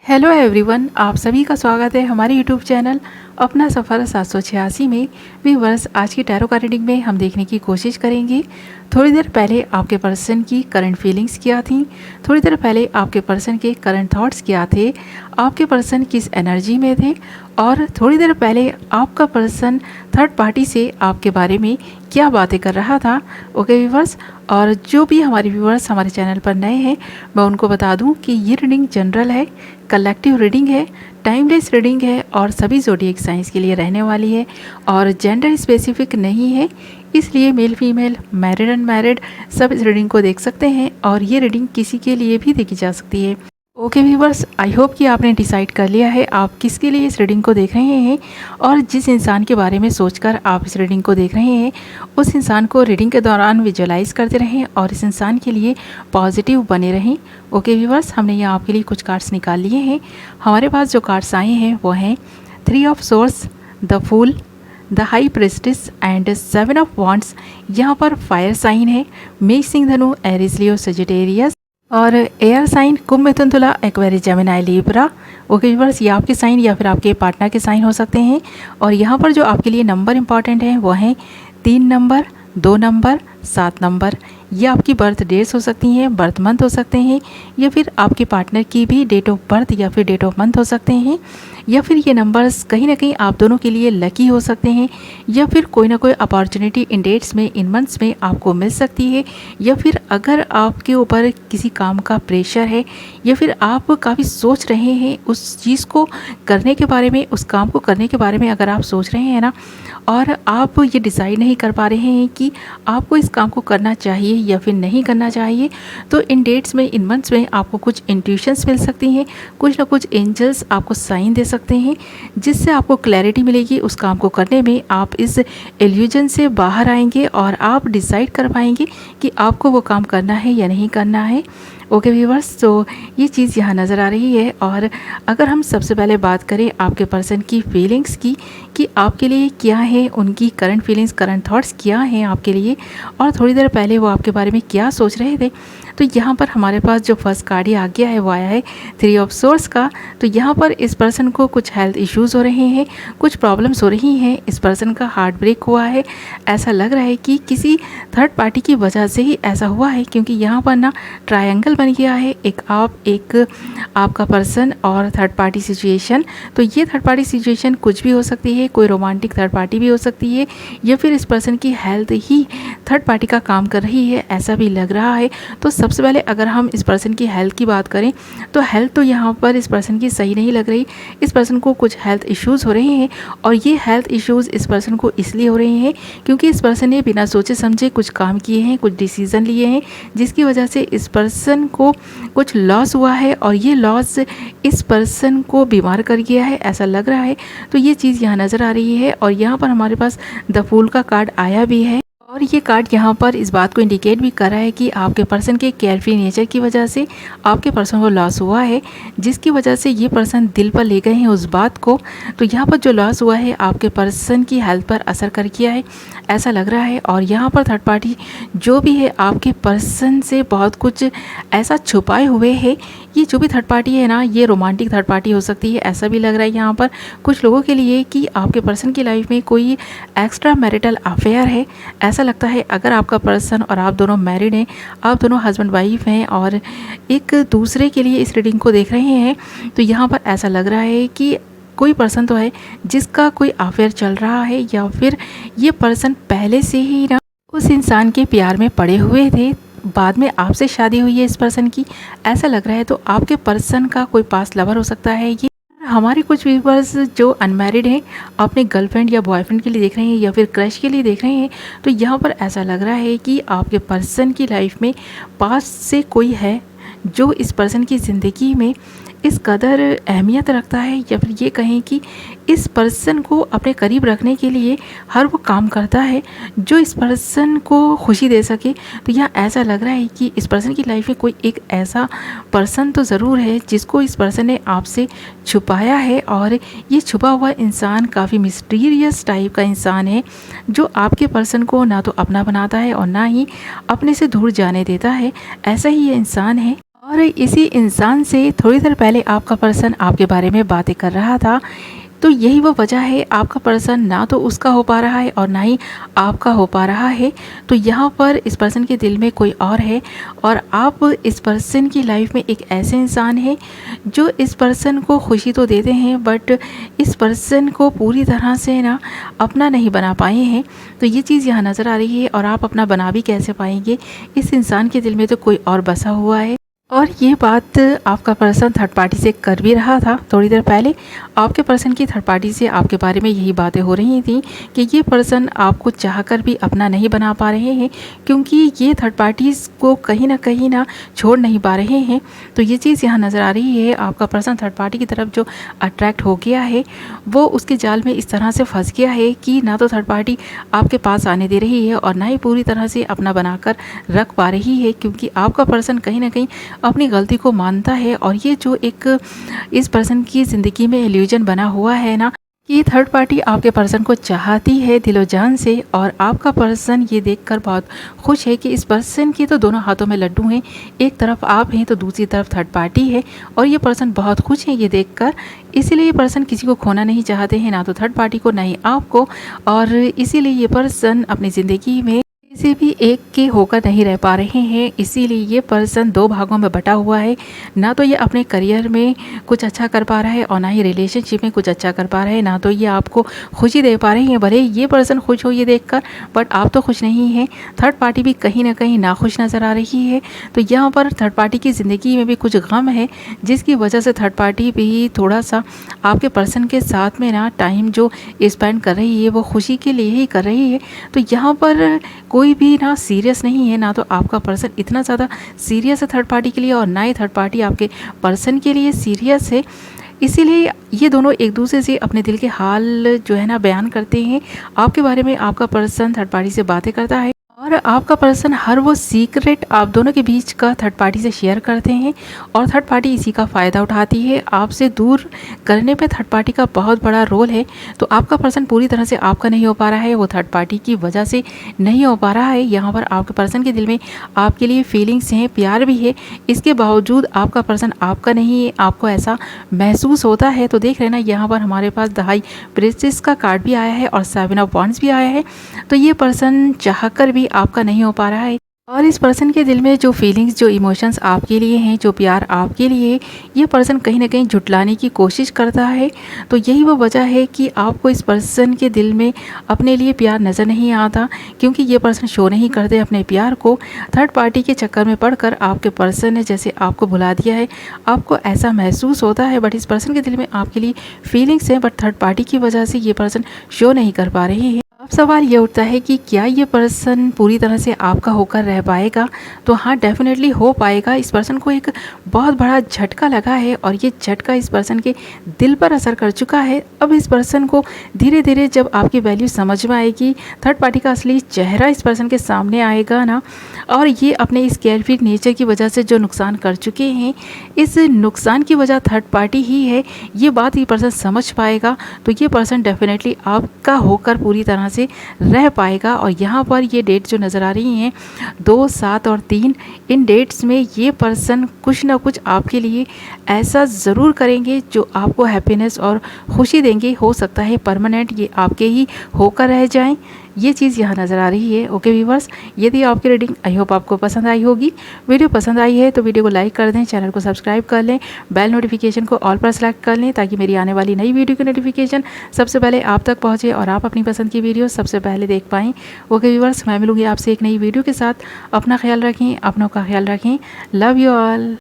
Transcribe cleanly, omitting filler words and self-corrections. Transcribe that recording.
Hello everyone, आप सभी का स्वागत है हमारे यूट्यूब चैनल अपना सफ़र 786 में। व्यूअर्स, आज की टैरो कार्ड रीडिंग में हम देखने की कोशिश करेंगे थोड़ी देर पहले आपके पर्सन की करंट फीलिंग्स क्या थी, थोड़ी देर पहले आपके पर्सन के करंट थॉट्स क्या थे, आपके पर्सन किस एनर्जी में थे और थोड़ी देर पहले आपका पर्सन थर्ड पार्टी से आपके बारे में क्या बातें कर रहा था। ओके व्यूअर्स, और जो भी हमारे व्यूअर्स हमारे चैनल पर नए हैं मैं उनको बता दूं कि ये रीडिंग जनरल है, कलेक्टिव रीडिंग है, टाइमलेस रीडिंग है और सभी ज़ोडिएक साइंस के लिए रहने वाली है और जेंडर स्पेसिफिक नहीं है, इसलिए मेल फीमेल मैरिड अनमैरिड सब इस रीडिंग को देख सकते हैं और ये रीडिंग किसी के लिए भी देखी जा सकती है। ओके व्यूवर्स, आई होप कि आपने डिसाइड कर लिया है आप किसके लिए इस रीडिंग को देख रहे हैं और जिस इंसान के बारे में सोचकर आप इस रीडिंग को देख रहे हैं उस इंसान को रीडिंग के दौरान विजुअलाइज करते रहें और इस इंसान के लिए पॉजिटिव बने रहें। ओके व्यूवर्स, हमने यहाँ आपके लिए कुछ कार्ड्स निकाल लिए हैं। हमारे पास जो कार्ड्स आए हैं वो हैं 3 of swords, the fool, the high priestess and 7 of wands. यहाँ पर फायर साइन है, मेष सिंह धनु एरीज लियो सजिटेरियस और एयर साइन कुंभ मिथुन तुला Aquarius Gemini Libra. Okay viewers, ये आपके साइन या फिर आपके पार्टनर के साइन हो सकते हैं और यहाँ पर जो आपके लिए नंबर इंपॉर्टेंट हैं वो हैं 3 नंबर, 2 नंबर, 7 नंबर। ये आपकी बर्थ डेट्स हो सकती हैं, बर्थ मंथ हो सकते हैं या फिर आपके पार्टनर की भी डेट ऑफ बर्थ या फिर डेट ऑफ मंथ हो सकते हैं या फिर ये नंबर्स कहीं ना कहीं आप दोनों के लिए लकी हो सकते हैं या फिर कोई ना कोई अपॉर्चुनिटी इन डेट्स में, इन मंथ्स में आपको मिल सकती है या फिर अगर आपके ऊपर किसी काम का प्रेशर है या फिर आप काफ़ी सोच रहे हैं उस चीज़ को करने के बारे में, उस काम को करने के बारे में अगर आप सोच रहे हैं ना और आप ये डिसाइड नहीं कर पा रहे हैं कि आपको इस काम को करना चाहिए या फिर नहीं करना चाहिए, तो इन डेट्स में, इन मंथ्स में आपको कुछ इंट्यूशंस मिल सकती हैं, कुछ ना कुछ एंजल्स आपको साइन दे सकते हैं जिससे आपको क्लैरिटी मिलेगी उस काम को करने में। आप इस इल्यूजन से बाहर आएंगे और आप डिसाइड कर पाएंगे कि आपको वो काम करना है या नहीं करना है। ओके व्यूवर्स, तो ये चीज़ यहाँ नज़र आ रही है। और अगर हम सबसे पहले बात करें आपके पर्सन की फीलिंग्स की कि आपके लिए क्या है, उनकी करंट फीलिंग्स, करंट थॉट्स क्या हैं आपके लिए और थोड़ी देर पहले वो आपके बारे में क्या सोच रहे थे, तो यहाँ पर हमारे पास जो फर्स्ट कार्ड ही आ गया है वो आया है 3 ऑफ सोर्स का। तो यहाँ पर इस पर्सन को कुछ हेल्थ इश्यूज़ हो रहे हैं, कुछ प्रॉब्लम्स हो रही हैं, इस पर्सन का हार्ट ब्रेक हुआ है। ऐसा लग रहा है कि किसी थर्ड पार्टी की वजह से ही ऐसा हुआ है क्योंकि यहाँ पर ना ट्रायंगल बन गया है, एक आपका पर्सन और थर्ड पार्टी सिचुएशन। तो ये थर्ड पार्टी सिचुएशन कुछ भी हो सकती है, कोई रोमांटिक थर्ड पार्टी भी हो सकती है या फिर इस पर्सन की हेल्थ ही थर्ड पार्टी का काम कर रही है, ऐसा भी लग रहा है। तो सबसे पहले अगर हम इस पर्सन की हेल्थ की बात करें तो हेल्थ तो यहाँ पर इस पर्सन की सही नहीं लग रही। इस पर्सन को कुछ हेल्थ इश्यूज़ हो रहे हैं और ये हेल्थ इश्यूज़ इस पर्सन को इसलिए हो रहे हैं क्योंकि इस पर्सन ने बिना सोचे समझे कुछ काम किए हैं, कुछ डिसीज़न लिए हैं जिसकी वजह से इस पर्सन को कुछ लॉस हुआ है और ये लॉस इस पर्सन को बीमार कर गया है, ऐसा लग रहा है। तो ये चीज़ यहाँ नज़र आ रही है और यहाँ पर हमारे पास द फूल का कार्ड आया भी है और ये कार्ड यहाँ पर इस बात को इंडिकेट भी कर रहा है कि आपके पर्सन के केयरफ्री नेचर की वजह से आपके पर्सन को लॉस हुआ है, जिसकी वजह से ये पर्सन दिल पर ले गए हैं उस बात को। तो यहाँ पर जो लॉस हुआ है आपके पर्सन की हेल्थ पर असर कर किया है, ऐसा लग रहा है। और यहाँ पर थर्ड पार्टी जो भी है आपके पर्सन से बहुत कुछ ऐसा छुपाए हुए है। ये जो भी थर्ड पार्टी है ना, ये रोमांटिक थर्ड पार्टी हो सकती है, ऐसा भी लग रहा है यहाँ पर कुछ लोगों के लिए कि आपके पर्सन की लाइफ में कोई एक्स्ट्रा मैरिटल अफेयर है, ऐसा लगता है। अगर आपका पर्सन और आप दोनों मैरिड हैं, आप दोनों हस्बैंड वाइफ हैं और एक दूसरे के लिए इस रीडिंग को देख रहे हैं, तो यहाँ पर ऐसा लग रहा है कि कोई पर्सन तो है जिसका कोई अफेयर चल रहा है या फिर ये पर्सन पहले से ही ना उस इंसान के प्यार में पड़े हुए थे, बाद में आपसे शादी हुई है इस पर्सन की, ऐसा लग रहा है। तो आपके पर्सन का कोई पास्ट लवर हो सकता है ये। हमारे कुछ व्यूवर्स जो अनमैरिड हैं अपने गर्लफ्रेंड या बॉयफ्रेंड के लिए देख रहे हैं या फिर क्रश के लिए देख रहे हैं, तो यहाँ पर ऐसा लग रहा है कि आपके पर्सन की लाइफ में पास्ट से कोई है जो इस पर्सन की ज़िंदगी में इस कदर अहमियत रखता है या फिर ये कहें कि इस पर्सन को अपने करीब रखने के लिए हर वो काम करता है जो इस पर्सन को खुशी दे सके। तो यहाँ ऐसा लग रहा है कि इस पर्सन की लाइफ में कोई एक ऐसा पर्सन तो ज़रूर है जिसको इस पर्सन ने आपसे छुपाया है और ये छुपा हुआ इंसान काफ़ी मिस्टीरियस टाइप का इंसान है जो आपके पर्सन को ना तो अपना बनाता है और ना ही अपने से दूर जाने देता है, ऐसा ही ये इंसान है। और इसी इंसान से थोड़ी देर पहले आपका पर्सन आपके बारे में बातें कर रहा था। तो यही वो वजह है, आपका पर्सन ना तो उसका हो पा रहा है और ना ही आपका हो पा रहा है। तो यहाँ पर इस पर्सन के दिल में कोई और है और आप इस पर्सन की लाइफ में एक ऐसे इंसान हैं जो इस पर्सन को खुशी तो देते हैं, बट इस पर्सन को पूरी तरह से ना अपना नहीं बना पाए हैं। तो ये चीज़ यहाँ नज़र आ रही है। और आप अपना बना भी कैसे पाएंगे, इस इंसान के दिल में तो कोई और बसा हुआ है। और ये बात आपका पर्सन थर्ड पार्टी से कर भी रहा था। थोड़ी देर पहले आपके पर्सन की थर्ड पार्टी से आपके बारे में यही बातें हो रही थी कि ये पर्सन आपको चाहकर भी अपना नहीं बना पा रहे हैं, क्योंकि ये थर्ड पार्टीज़ को कहीं ना छोड़ नहीं पा रहे हैं। तो ये चीज़ यहाँ नज़र आ रही है। आपका पर्सन थर्ड पार्टी की तरफ जो अट्रैक्ट हो गया है वो उसके जाल में इस तरह से फंस गया है कि ना तो थर्ड पार्टी आपके पास आने दे रही है और ना ही पूरी तरह से अपना बनाकर रख पा रही है, क्योंकि आपका पर्सन कहीं ना कहीं अपनी गलती को मानता है। और ये जो एक इस पर्सन की ज़िंदगी में इल्यूजन बना हुआ है ना कि थर्ड पार्टी आपके पर्सन को चाहती है दिलो जान से, और आपका पर्सन ये देखकर बहुत खुश है कि इस पर्सन के तो दोनों हाथों में लड्डू हैं, एक तरफ आप हैं तो दूसरी तरफ थर्ड पार्टी है। और ये पर्सन बहुत खुश है ये देखकर, इसीलिए ये पर्सन किसी को खोना नहीं चाहते हैं, ना तो थर्ड पार्टी को ना ही आपको। और इसीलिए ये पर्सन अपनी ज़िंदगी में किसी भी एक के होकर नहीं रह पा रहे हैं। इसीलिए ये पर्सन दो भागों में बटा हुआ है। ना तो ये अपने करियर में कुछ अच्छा कर पा रहा है और ना ही रिलेशनशिप में कुछ अच्छा कर पा रहा है। ना तो ये आपको खुशी दे पा रहे हैं। भले ये पर्सन खुश हो ये देखकर, बट आप तो खुश नहीं हैं। थर्ड पार्टी भी कहीं ना कहीं नाखुश नज़र आ रही है। तो यहाँ पर थर्ड पार्टी की ज़िंदगी में भी कुछ गम है, जिसकी वजह से थर्ड पार्टी भी थोड़ा सा आपके पर्सन के साथ में ना टाइम जो स्पेंड कर रही है वो खुशी के लिए ही कर रही है। तो यहाँ पर कोई भी ना सीरियस नहीं है, ना तो आपका पर्सन इतना ज़्यादा सीरियस है थर्ड पार्टी के लिए और ना ही थर्ड पार्टी आपके पर्सन के लिए सीरियस है। इसीलिए ये दोनों एक दूसरे से अपने दिल के हाल जो है ना बयान करते हैं। आपके बारे में आपका पर्सन थर्ड पार्टी से बातें करता है और आपका पर्सन हर वो सीक्रेट आप दोनों के बीच का थर्ड पार्टी से शेयर करते हैं और थर्ड पार्टी इसी का फ़ायदा उठाती है। आपसे दूर करने पे थर्ड पार्टी का बहुत बड़ा रोल है। तो आपका पर्सन पूरी तरह से आपका नहीं हो पा रहा है, वो थर्ड पार्टी की वजह से नहीं हो पा रहा है। यहाँ पर आपके पर्सन के दिल में आपके लिए फीलिंग्स हैं, प्यार भी है, इसके बावजूद आपका पर्सन आपका नहीं है, आपको ऐसा महसूस होता है। तो देख रहे हैं ना, यहाँ पर हमारे पास द हाई प्रिंसेस का कार्ड भी आया है और 7 ऑफ वॉन्ड्स भी आया है। तो ये पर्सन चाहकर भी आपका नहीं हो पा रहा है और इस पर्सन के दिल में जो फीलिंग्स, जो इमोशंस आपके लिए हैं, जो प्यार आपके लिए, ये पर्सन कहीं ना कहीं झुटलाने की कोशिश करता है। तो यही वो वजह है कि आपको इस पर्सन के दिल में अपने लिए प्यार नज़र नहीं आता, क्योंकि ये पर्सन शो नहीं करते अपने प्यार को। थर्ड पार्टी के चक्कर में पड़कर आपके पर्सन ने जैसे आपको भुला दिया है, आपको ऐसा महसूस होता है। बट इस पर्सन के दिल में आपके लिए फीलिंग्स हैं, बट थर्ड पार्टी की वजह से ये पर्सन शो नहीं कर पा रहे हैं। अब सवाल ये उठता है कि क्या ये पर्सन पूरी तरह से आपका होकर रह पाएगा? तो हाँ, डेफिनेटली हो पाएगा। इस पर्सन को एक बहुत बड़ा झटका लगा है और ये झटका इस पर्सन के दिल पर असर कर चुका है। अब इस पर्सन को धीरे धीरे जब आपकी वैल्यू समझ में आएगी, थर्ड पार्टी का असली चेहरा इस पर्सन के सामने आएगा ना, और ये अपने इस केयरफ्री नेचर की वजह से जो नुकसान कर चुके हैं, इस नुकसान की वजह थर्ड पार्टी ही है, ये बात ये पर्सन समझ पाएगा। तो ये पर्सन डेफिनेटली आपका होकर पूरी तरह से रह पाएगा। और यहाँ पर ये डेट जो नज़र आ रही हैं 2, 7 और 3, इन डेट्स में ये पर्सन कुछ ना कुछ आपके लिए ऐसा ज़रूर करेंगे जो आपको हैप्पीनेस और खुशी देंगे। हो सकता है परमानेंट ये आपके ही होकर रह जाएं, ये चीज़ यहाँ नज़र आ रही है। ओके व्यूवर्स, यदि आपकी रीडिंग आई होप आपको पसंद आई होगी। वीडियो पसंद आई है तो वीडियो को लाइक कर दें, चैनल को सब्सक्राइब कर लें, बेल नोटिफिकेशन को ऑल पर सेलेक्ट कर लें, ताकि मेरी आने वाली नई वीडियो की नोटिफिकेशन सबसे पहले आप तक पहुँचे और आप अपनी पसंद की वीडियो सबसे पहले देख पाएँ। ओके व्यूवर्स, मैं मिलूँगी आपसे एक नई वीडियो के साथ। अपना ख्याल रखें, अपनों का ख्याल रखें। Love you all.